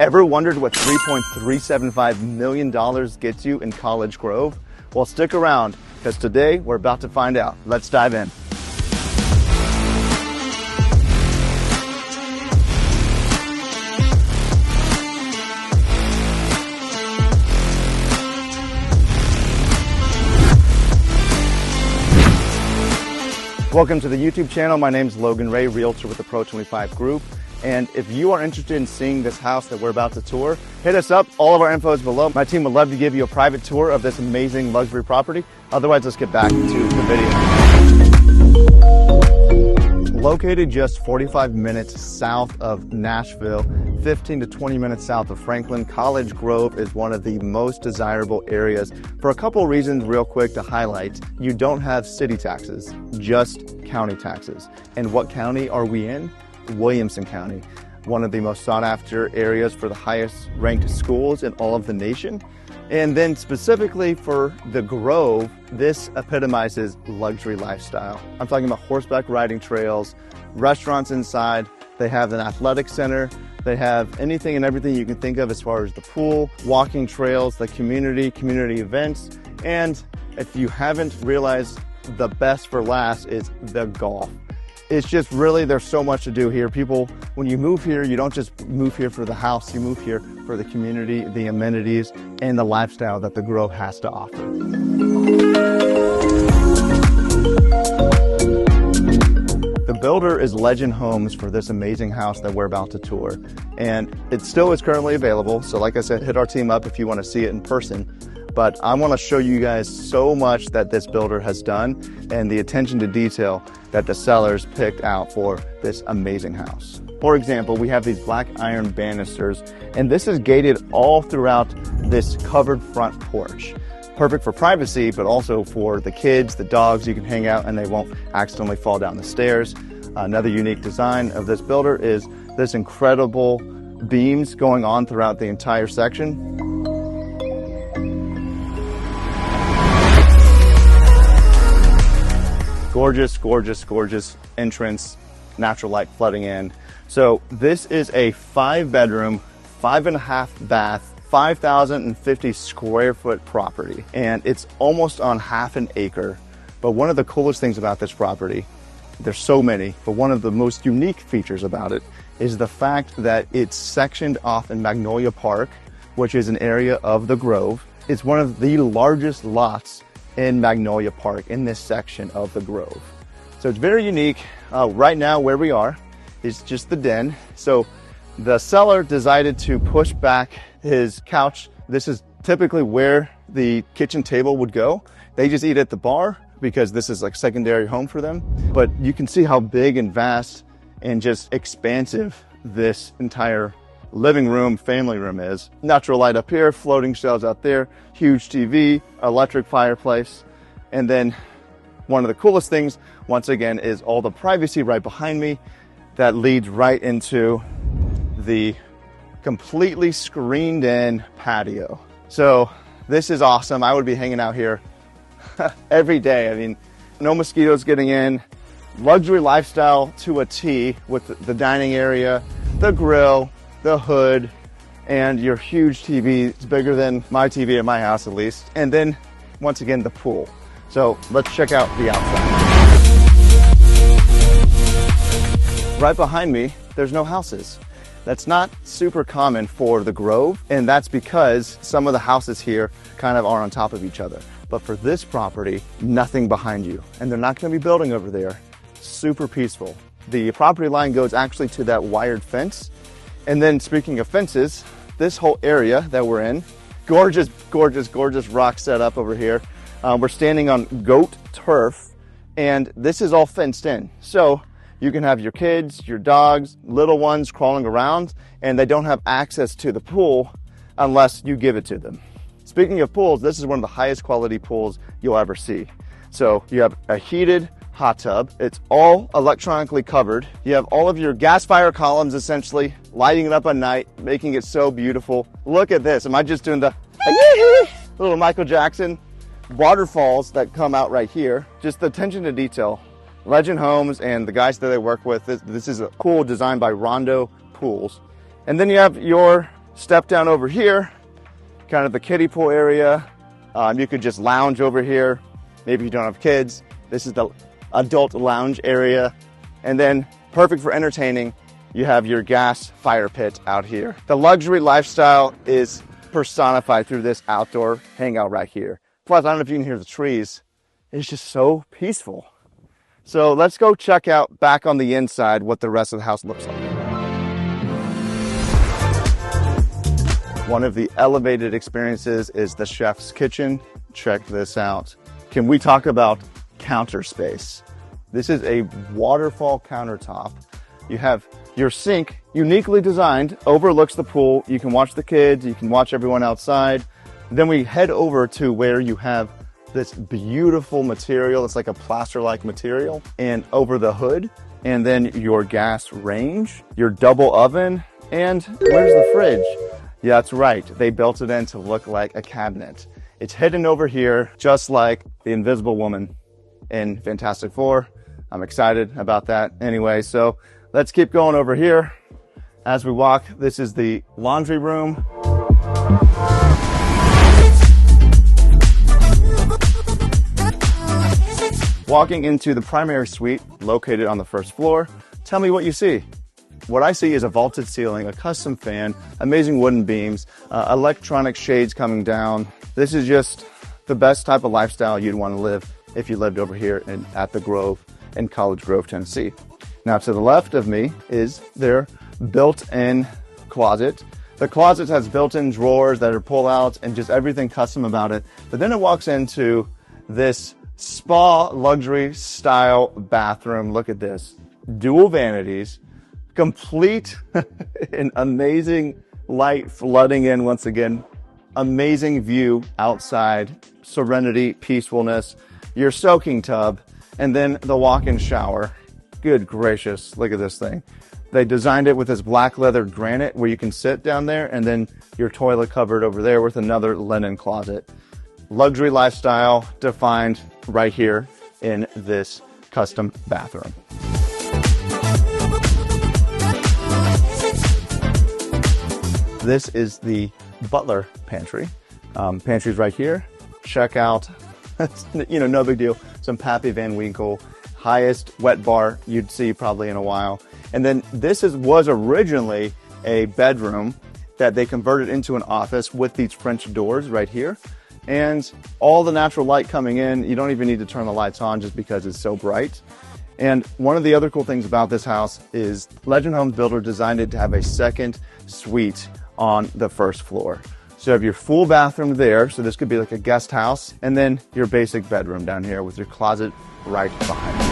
Ever wondered what $3.375 million gets you in College Grove? Well, stick around, because today we're about to find out. Let's dive in. Welcome to the YouTube channel. My name is Logan Ray, Realtor with the Pro 25 Group. And if you are interested in seeing this house that we're about to tour, hit us up. All of our info is below. My team would love to give you a private tour of this amazing luxury property. Otherwise, let's get back to the video. Located just 45 minutes south of Nashville, 15 to 20 minutes south of Franklin, College Grove is one of the most desirable areas for a couple of reasons real quick to highlight. You don't have city taxes, just county taxes. And what county are we in? Williamson County, one of the most sought after areas for the highest ranked schools in all of the nation. And then specifically for the Grove, this epitomizes luxury lifestyle. I'm talking about horseback riding trails, restaurants inside. They have an athletic center. They have anything and everything you can think of as far as the pool, walking trails, the community events. And if you haven't realized, the best for last is the golf. It's just really, there's so much to do here. People, when you move here, you don't just move here for the house, you move here for the community, the amenities, and the lifestyle that the Grove has to offer. The builder is Legend Homes for this amazing house that we're about to tour. And it still is currently available. So like I said, hit our team up if you want to see it in person. But I want to show you guys so much that this builder has done and the attention to detail that the sellers picked out for this amazing house. For example, we have these black iron banisters, and this is gated all throughout this covered front porch. Perfect for privacy, but also for the kids, the dogs. You can hang out and they won't accidentally fall down the stairs. Another unique design of this builder is this incredible beams going on throughout the entire section. Gorgeous, gorgeous, gorgeous entrance, natural light flooding in. So this is a 5-bedroom, 5.5 bath, 5,050 square foot property. And it's almost on half an acre. But one of the coolest things about this property, there's so many, but one of the most unique features about it is the fact that it's sectioned off in Magnolia Park, which is an area of the Grove. It's one of the largest lots in Magnolia Park in this section of the Grove. So it's very unique. Right now where we are is just the den. So the seller decided to push back his couch. This is typically where the kitchen table would go. They just eat at the bar because this is like secondary home for them. But you can see how big and vast and just expansive this entire living room, family room is. Natural light up here, floating shelves out there, huge TV, electric fireplace. And then one of the coolest things, once again, is all the privacy right behind me that leads right into the completely screened in patio. So this is awesome. I would be hanging out here every day. I mean, no mosquitoes getting in, luxury lifestyle to a T with the dining area, the grill, the hood, and your huge TV. It's bigger than my TV at my house at least. And then once again, the pool. So let's check out the outside. Right behind me, there's no houses. That's not super common for the Grove, and that's because some of the houses here kind of are on top of each other. But for this property, nothing behind you, and they're not going to be building over there. Super peaceful. The property line goes actually to that wired fence. And then speaking of fences, this whole area that we're in, gorgeous, gorgeous, gorgeous rock setup over here. We're standing on goat turf, and this is all fenced in. So you can have your kids, your dogs, little ones crawling around, and they don't have access to the pool unless you give it to them. Speaking of pools, this is one of the highest quality pools you'll ever see. So you have a heated hot tub. It's all electronically covered. You have all of your gas fire columns essentially lighting it up at night, making it so beautiful. Look at this. Am I just doing the little Michael Jackson? Waterfalls that come out right here. Just the attention to detail. Legend Homes and the guys that they work with, this is a cool design by Rondo Pools. And then you have your Step down over here, kind of the kiddie pool area. You could just lounge over here. Maybe you don't have kids. This is the adult lounge area. And then perfect for entertaining, you have your gas fire pit out here. The luxury lifestyle is personified through this outdoor hangout right here. Plus, I don't know if you can hear the trees. It's just so peaceful. So let's go check out back on the inside what the rest of the house looks like. One of the elevated experiences is the chef's kitchen. Check this out. Can we talk about counter space? This is a waterfall countertop. You have your sink, uniquely designed, overlooks the pool. You can watch the kids, you can watch everyone outside. Then we head over to where you have this beautiful material. It's like a plaster-like material, and over the hood, and then your gas range, your double oven, and where's the fridge? Yeah, that's right. They built it in to look like a cabinet. It's hidden over here, just like the Invisible Woman in Fantastic Four. I'm excited about that. Anyway, so let's keep going over here. As we walk, this is the laundry room. Walking into the primary suite located on the first floor. Tell me what you see. What I see is a vaulted ceiling, a custom fan, amazing wooden beams, electronic shades coming down. This is just the best type of lifestyle you'd want to live if you lived over here at the Grove in College Grove, Tennessee. Now to the left of me is their built-in closet. The closet has built-in drawers that are pull-outs and just everything custom about it. But then it walks into this spa luxury style bathroom. Look at this. Dual vanities, complete and amazing light flooding in once again. Amazing view outside, serenity, peacefulness, your soaking tub, and then the walk-in shower. Good gracious, look at this thing. They designed it with this black leather granite where you can sit down there, and then your toilet covered over there with another linen closet. Luxury lifestyle defined right here in this custom bathroom. This is the butler pantry. Pantry's right here. Check out, no big deal. Some Pappy Van Winkle, highest wet bar you'd see probably in a while. And then this was originally a bedroom that they converted into an office with these French doors right here. And all the natural light coming in, you don't even need to turn the lights on just because it's so bright. And one of the other cool things about this house is Legend Homes Builder designed it to have a second suite on the first floor. So you have your full bathroom there, so this could be like a guest house, and then your basic bedroom down here with your closet right behind you.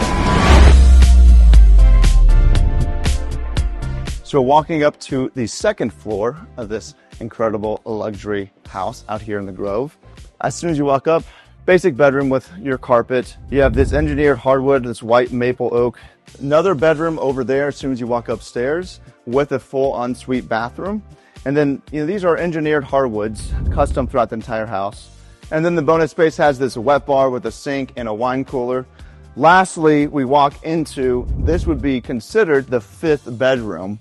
So walking up to the second floor of this incredible luxury house out here in the Grove. As soon as you walk up, basic bedroom with your carpet. You have this engineered hardwood, this white maple oak. Another bedroom over there as soon as you walk upstairs with a full ensuite bathroom. And then, these are engineered hardwoods, custom throughout the entire house. And then the bonus space has this wet bar with a sink and a wine cooler. Lastly, we walk into, this would be considered the fifth bedroom.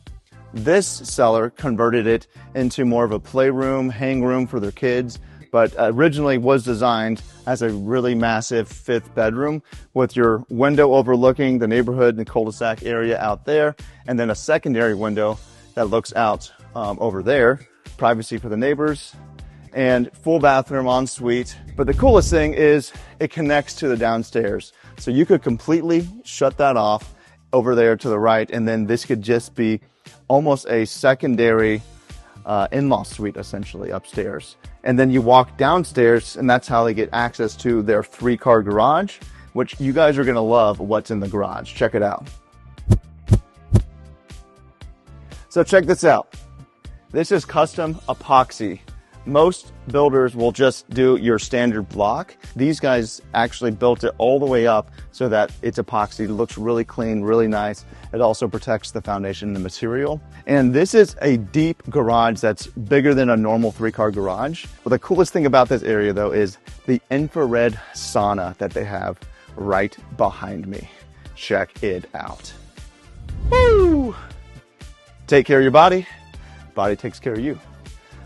This seller converted it into more of a playroom, hang room for their kids, but originally was designed as a really massive fifth bedroom with your window overlooking the neighborhood and the cul-de-sac area out there, and then a secondary window that looks out over there, privacy for the neighbors, and full bathroom ensuite. But the coolest thing is it connects to the downstairs. So you could completely shut that off over there to the right, and then this could just be almost a secondary in-law suite essentially upstairs. And then you walk downstairs, and that's how they get access to their 3-car garage, which you guys are gonna love what's in the garage. Check it out. So check this out. This is custom epoxy. Most builders will just do your standard block. These guys actually built it all the way up so that it's epoxy. It looks really clean, really nice. It also protects the foundation and the material. And this is a deep garage that's bigger than a normal 3-car garage. Well, the coolest thing about this area though is the infrared sauna that they have right behind me. Check it out. Woo! Take care of your body. Body takes care of you.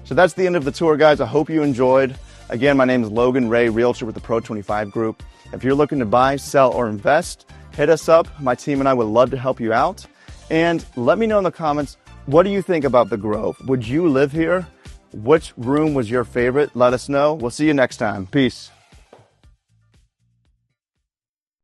So that's the end of the tour, guys. I hope you enjoyed. Again, my name is Logan Ray, Realtor with the Pro 25 Group. If you're looking to buy, sell, or invest, hit us up. My team and I would love to help you out. And let me know in the comments, what do you think about the Grove? Would you live here? Which room was your favorite? Let us know. We'll see you next time. Peace.